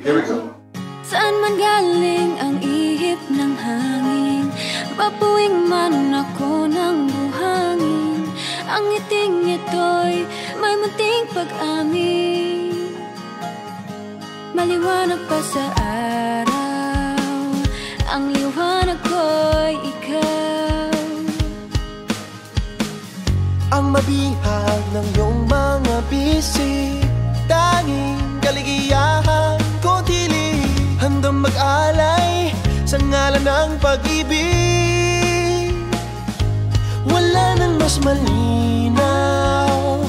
Here we go. Saan man galing ang ihip ng hangin, babuing man ako ng buhangin. Ang ngiting ito'y may munting pag-amin. Maliwanag pa sa araw, ang liwanag ko'y ikaw. Ang mabihag ng iyong mga bisig, tanging kaligayahan ko tili. Handang mag-alay sa ngalan ng pag-ibig. Wala nang mas malinaw,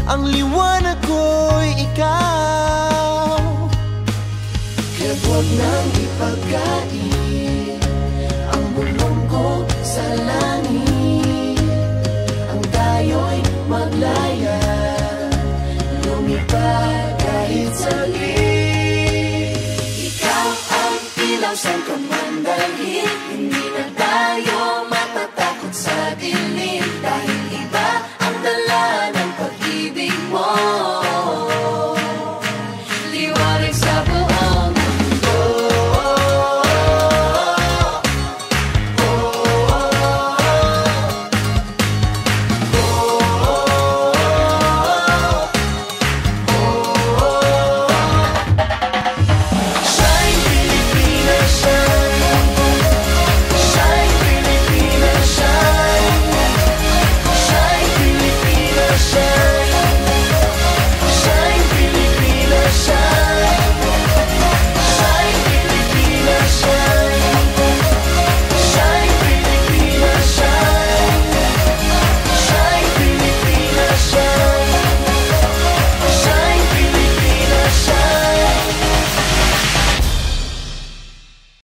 ang liwanag ko'y ikaw. Kaya't huwag nang ipagkait ang bulong ko sa langit. Ang tayo'y maglaya, lumipad kahit saglit. Ikaw ang ilaw sa